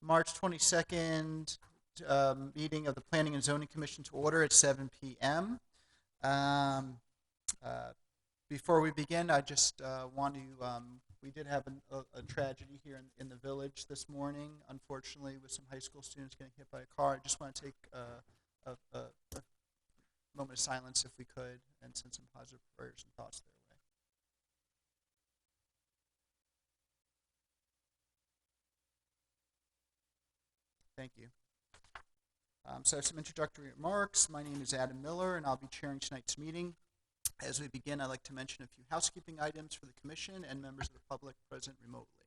March 22nd meeting of the Planning and Zoning Commission to order at 7 p.m. Um, uh, Before we begin, I just want to, we did have a tragedy here in the village this morning, unfortunately, with some high school students getting hit by a car. I just want to take a moment of silence if we could and send some positive prayers and thoughts their way. Thank you. So some introductory remarks. My name is Adam Miller, and I'll be chairing tonight's meeting. As we begin, I'd like to mention a few housekeeping items for the Commission and members of the public present remotely.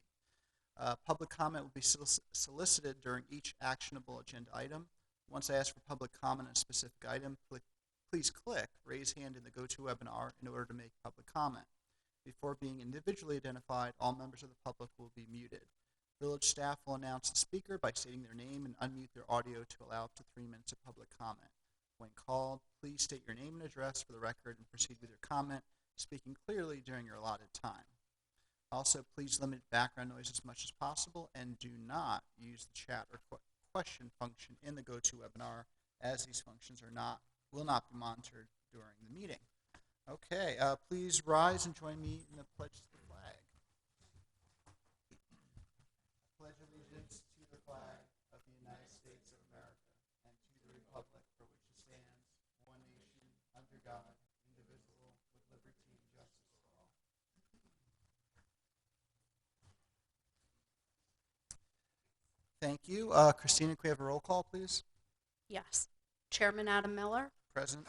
Public comment will be solicited during each actionable agenda item. Once I ask for public comment on a specific item, please click Raise Hand in the GoToWebinar in order to make public comment. Before being individually identified, all members of the public will be muted. Village staff will announce the speaker by stating their name and unmute their audio to allow up to 3 minutes of public comment. When called, please state your name and address for the record and proceed with your comment, speaking clearly during your allotted time. Also, please limit background noise as much as possible and do not use the chat or question function in the GoToWebinar, as these functions will not be monitored during the meeting. Okay, please rise and join me in the pledge to the flag. Pledge allegiance to the flag of the United States of America and to the republic for which it stands, one nation, under God, indivisible, with liberty and justice for all. Thank you. Christina, can we have a roll call, please? Yes. Chairman Adam Miller. Present.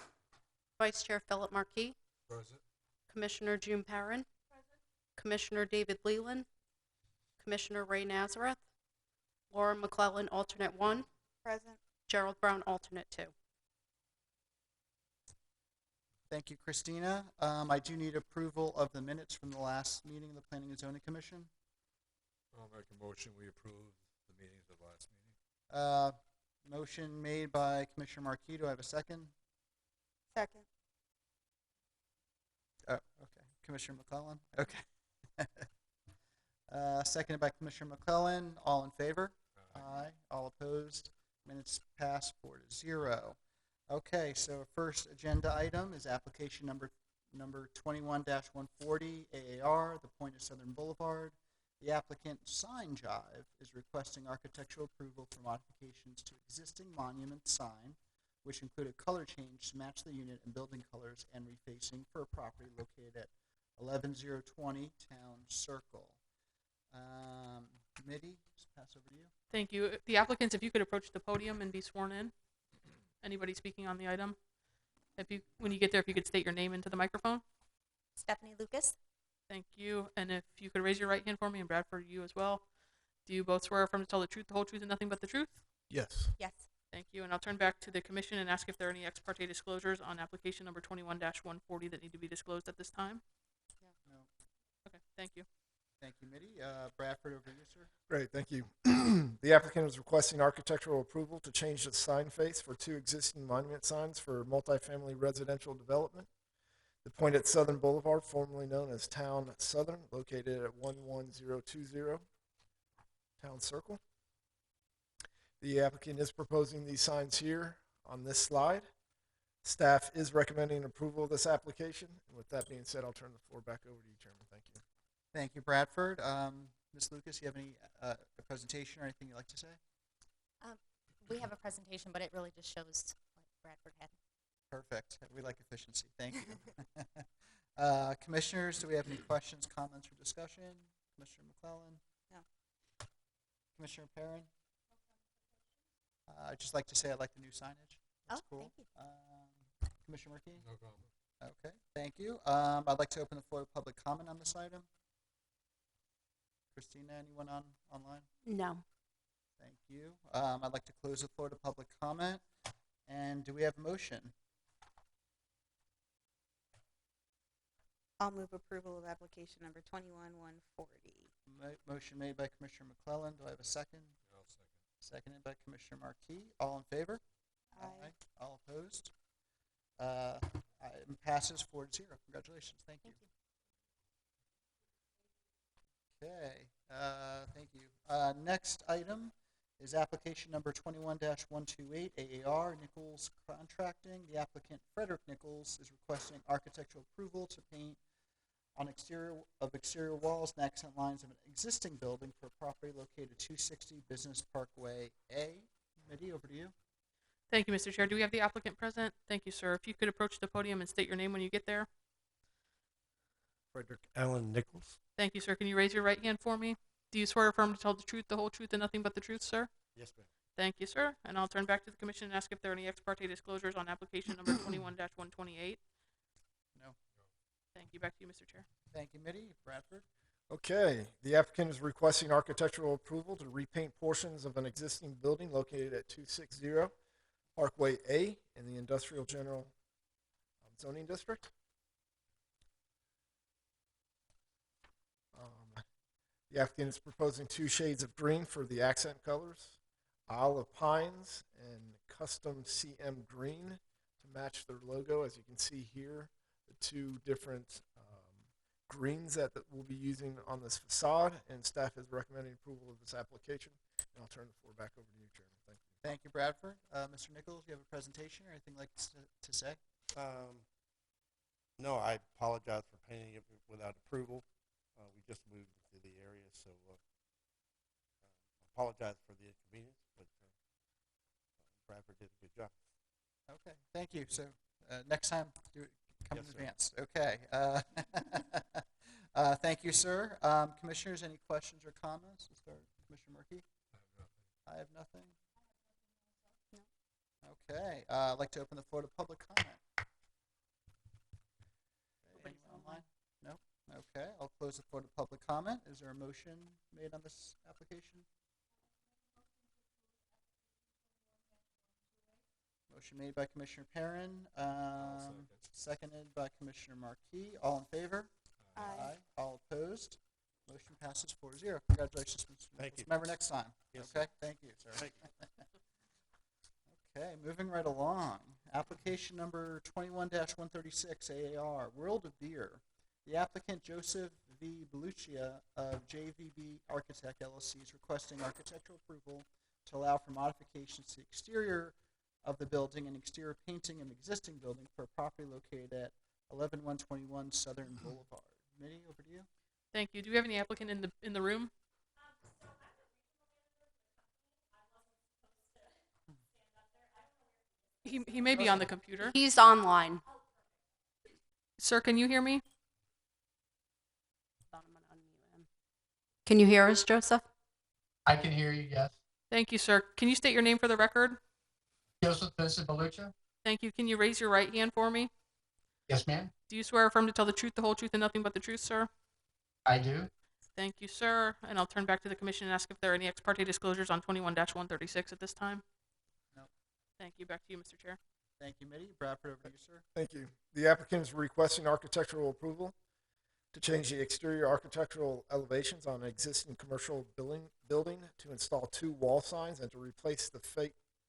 Vice Chair Philip Marquis. Present. Commissioner June Perrin. Present. Commissioner David Leland. Commissioner Ray Nazareth. Laura McClellan, alternate 1. Present. Gerald Brown, alternate 2. Thank you, Christina. I do need approval of the minutes from the last meeting of the Planning and Zoning Commission. I'll make a motion we approve the meetings of last meeting. Motion made by Commissioner Marquis. Do I have a second? Second. Oh, okay. Commissioner McClellan? Okay. Seconded by Commissioner McClellan. All in favor? Aye. All opposed? Minutes pass 4-0. Okay, so first agenda item is application number 21-140 AAR, the Point of Southern Boulevard. The applicant, Sign Jive, is requesting architectural approval for modifications to existing monument sign, which include a color change to match the unit and building colors and refacing for a property located at 11020 Town Circle. Committee, just pass over to you. Thank you. The applicants, if you could approach the podium and be sworn in. Anybody speaking on the item? When you get there, if you could state your name into the microphone. Stephanie Lucas. Thank you. And if you could raise your right hand for me, and Bradford, you as well. Do you both swear affirm to tell the truth, the whole truth, and nothing but the truth? Yes. Yes. Thank you. And I'll turn back to the commission and ask if there are any ex parte disclosures on application number 21-140 that need to be disclosed at this time. No. Okay. Thank you. Thank you, Mitty. Bradford, over to you, sir. Great, thank you. The applicant is requesting architectural approval to change the sign face for 2 existing monument signs for multifamily residential development. The Point at Southern Boulevard, formerly known as Town Southern, located at 11020 Town Circle. The applicant is proposing these signs here on this slide. Staff is recommending approval of this application. And with that being said, I'll turn the floor back over to you, Chairman. Thank you. Thank you, Bradford. Ms. Lucas, you have any a presentation or anything you'd like to say? We have a presentation, but it really just shows what Bradford had. Perfect. We like efficiency. Thank you. Commissioners, do we have any questions, comments, or discussion? Commissioner McClellan? No. Commissioner Perrin? I'd just like to say I like the new signage. That's cool. Thank you. Commissioner Marquis? No comment. Okay, thank you. I'd like to open the floor to public comment on this item. Christina, anyone online? No. Thank you. I'd like to close the floor to public comment. And do we have a motion? I'll move approval of application number 21-140. Motion made by Commissioner McClellan. Do I have a second? I'll second. Seconded by Commissioner Marquis. All in favor? Aye. All opposed? Item passes 4-0. Congratulations. Thank you. Okay. Thank you. Next item is application number 21-128 AAR Nichols Contracting. The applicant Frederick Nichols is requesting architectural approval to paint on exterior walls and accent lines of an existing building for a property located at 260 Business Parkway A. Mitty, over to you. Thank you, Mr. Chair. Do we have the applicant present? Thank you, sir. If you could approach the podium and state your name when you get there. Frederick Allen Nichols. Thank you, sir. Can you raise your right hand for me? Do you swear or affirm to tell the truth, the whole truth, and nothing but the truth, sir? Yes, ma'am. Thank you, sir. And I'll turn back to the commission and ask if there are any ex parte disclosures on application number 21-128. No. Thank you. Back to you, Mr. Chair. Thank you, Mitty. Bradford? Okay, the applicant is requesting architectural approval to repaint portions of an existing building located at 260 Parkway A in the Industrial General Zoning District. The applicant is proposing 2 shades of green for the accent colors, olive pines and custom CM green to match their logo. As you can see here, the 2 different greens that we'll be using on this facade, and staff is recommending approval of this application. And I'll turn the floor back over to you, Chairman. Thank you. Thank you, Bradford. Mr. Nichols, do you have a presentation or anything like to say? No, I apologize for painting it without approval. We just moved to the area, so apologize for the inconvenience, but Bradford did a good job. Okay, thank you. So next time, come Yes, in sir. advance. Okay. Thank you, sir. Commissioners, any questions or comments? We'll start with Commissioner Murphy. I have nothing. Okay. I'd like to open the floor to public comment. Okay, anyone online? No? Okay. I'll close the floor to public comment. Is there a motion made on this application? Motion made by Commissioner Perrin, seconded by Commissioner Marquis. All in favor? Aye. All opposed? Motion passes 4-0. Congratulations, Mr. Thank Nichols. you. Remember next time. Yes, Okay, thank you, sir. Thank Okay, moving right along. Application number 21-136 AAR, World of Beer. The applicant Joseph V. Belluccia of JVB Architect LLC is requesting architectural approval to allow for modifications to the exterior of the building and exterior painting of an existing building for a property located at 11121 Southern Boulevard. Mitty, over to you. Thank you. Do we have any applicant in the room? He may be on the computer. He's online. Sir, can you hear me? Can you hear us, Joseph? I can hear you, yes. Thank you, sir. Can you state your name for the record? Joseph Vincent Belluccia? Thank you. Can you raise your right hand for me? Yes, ma'am. Do you swear or affirm to tell the truth, the whole truth, and nothing but the truth, sir? I do. Thank you, sir. And I'll turn back to the commission and ask if there are any ex parte disclosures on 21-136 at this time. No. Thank you. Back to you, Mr. Chair. Thank you, Mitty. Bradford, over to you, sir. Thank you. The applicant is requesting architectural approval to change the exterior architectural elevations on an existing commercial building to install 2 wall signs and to replace the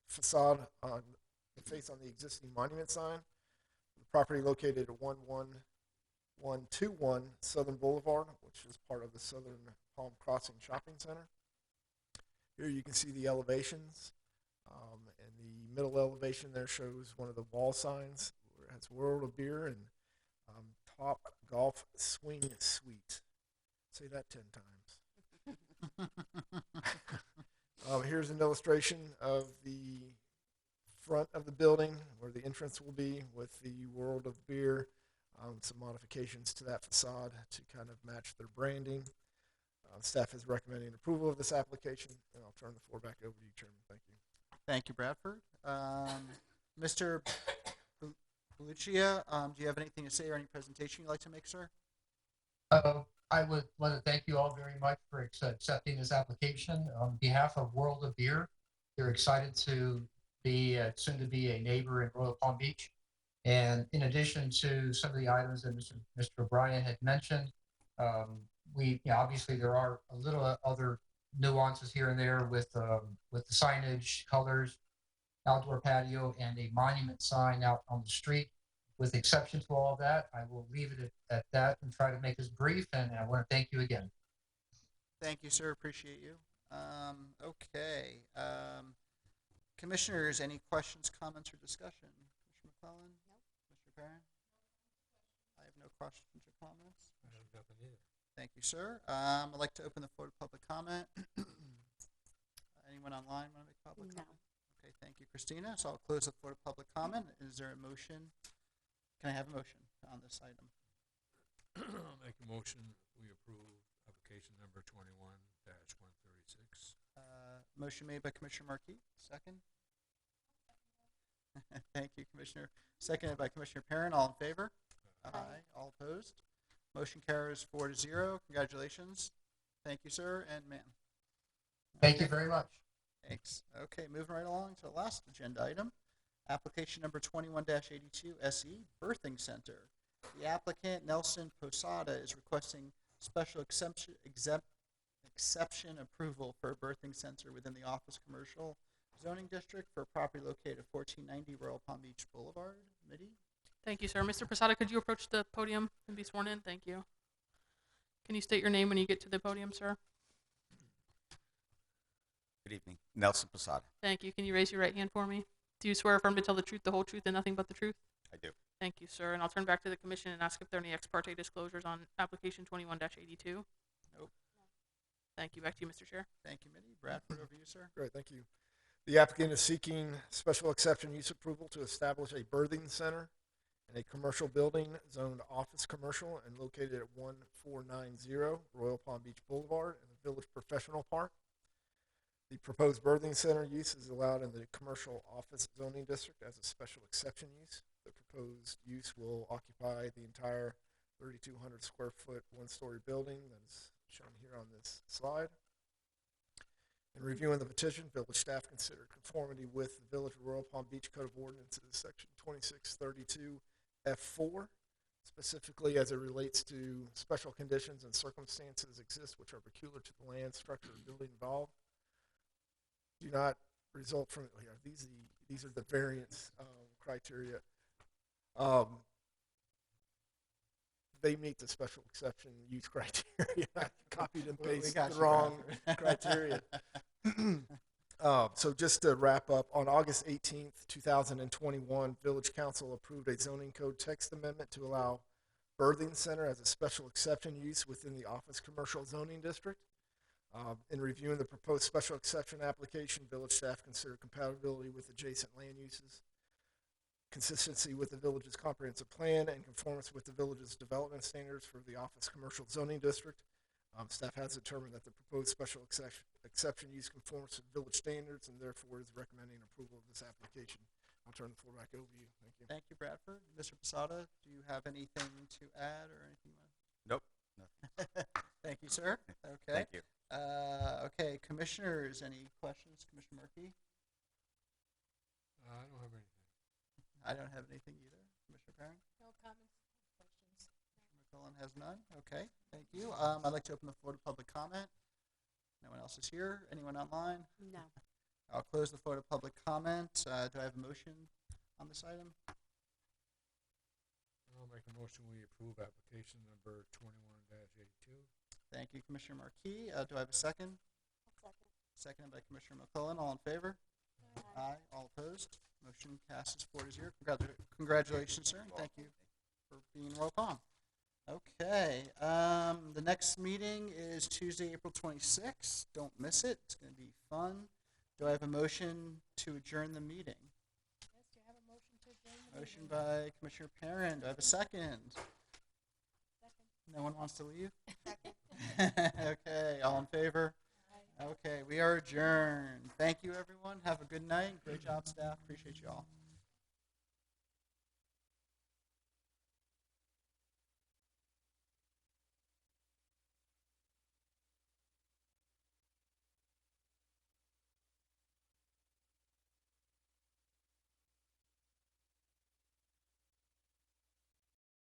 facade on the face on the existing monument sign. The property located at 11121 Southern Boulevard, which is part of the Southern Palm Crossing Shopping Center. Here you can see the elevations. And the middle elevation there shows one of the wall signs where it has World of Beer and Top Golf Swing Suite. Say that 10 times. Here's an illustration of the front of the building where the entrance will be with the World of Beer. Some modifications to that facade to kind of match their branding. Staff is recommending approval of this application, and I'll turn the floor back over to you, Chairman. Thank you. Thank you, Bradford. Mr. Belluccia, do you have anything to say or any presentation you'd like to make, sir? I would want to thank you all very much for accepting this application. On behalf of World of Beer, they're excited to be soon to be a neighbor in Royal Palm Beach. And in addition to some of the items that Mr. O'Brien had mentioned, obviously there are a little other nuances here and there with the signage, colors, outdoor patio, and a monument sign out on the street. With exception to all of that, I will leave it at that and try to make this brief, and I want to thank you again. Thank you, sir. Appreciate you. Okay. Commissioners, any questions, comments, or discussion? Commissioner McClellan? No. Commissioner Perrin? I have no questions or comments. I have nothing either. Thank you, sir. I'd like to open the floor to public comment. Anyone online want to make public No. comment? Okay, thank you, Christina. So I'll close the floor to public comment. Is there a motion? Can I have a motion on this item? I'll make a motion, we approve application number 21-136. Motion made by Commissioner Markey. Second? Thank you, Commissioner. Seconded by Commissioner Perrin. All in favor? Aye. All opposed? Motion carries 4-0. Congratulations. Thank you, sir and ma'am. Thank you very much. Thanks. Okay, moving right along to the last agenda item. Application number 21-82 SE Birthing Center. The applicant, Nelson Posada, is requesting special exception approval for a birthing center within the office commercial zoning district for a property located at 1490 Royal Palm Beach Boulevard. Mitty? Thank you, sir. Mr. Posada, could you approach the podium and be sworn in? Thank you. Can you state your name when you get to the podium, sir? Good evening. Nelson Posada. Thank you. Can you raise your right hand for me? Do you swear or affirm to tell the truth, the whole truth, and nothing but the truth? I do. Thank you, sir. And I'll turn back to the commission and ask if there are any ex parte disclosures on application 21-82. Nope. Thank you. Back to you, Mr. Chair. Thank you, Mitty. Bradford, over you, sir. Great, thank you. The applicant is seeking special exception use approval to establish a birthing center in a commercial building zoned office commercial and located at 1490 Royal Palm Beach Boulevard in the Village Professional Park. The proposed birthing center use is allowed in the commercial office zoning district as a special exception use. The proposed use will occupy the entire 3,200 square foot one-story building that is shown here on this slide. In reviewing the petition, village staff considered conformity with the Village of Royal Palm Beach Code of Ordinances, section 2632 F4, specifically as it relates to special conditions and circumstances exist which are peculiar to the land, structure, or building involved. Do not result from these are the variance criteria. They meet the special exception use criteria. I copied and pasted the wrong criteria. So just to wrap up, on August 18th, 2021, Village Council approved a zoning code text amendment to allow birthing center as a special exception use within the office commercial zoning district. In reviewing the proposed special exception application, village staff considered compatibility with adjacent land uses, consistency with the village's comprehensive plan, and conformance with the village's development standards for the office commercial zoning district. Staff has determined that the proposed special exception use conforms to village standards and therefore is recommending approval of this application. I'll turn the floor back over to you. Thank you. Thank you, Bradford. Mr. Posada, do you have anything to add or anything? Nope. Nothing. Thank you, sir. Okay. Thank you. Okay, commissioners, any questions? Commissioner Murphy? I don't have anything. I don't have anything either. Commissioner Perrin? No comments, questions. Commissioner McClellan has none. Okay, thank you. I'd like to open the floor to public comment. No one else is here. Anyone online? No. I'll close the floor to public comment. Do I have a motion on this item? I'll make a motion, we approve application number 21-82. Thank you, Commissioner Markey. Do I have a second? Second. Seconded by Commissioner McClellan. All in favor? Aye. All opposed? Motion passes 4-0. Congratulations, sir, and thank you for being in Royal Palm. Okay, the next meeting is Tuesday, April 26th. Don't miss it. It's going to be fun. Do I have a motion to adjourn the meeting? Yes, do you have a motion to adjourn? Motion by Commissioner Perrin. Do I have a second? Second. No one wants to leave? Second. Okay, all in favor? Okay, we are adjourned. Thank you, everyone. Have a good night. Great job, staff. Appreciate you all.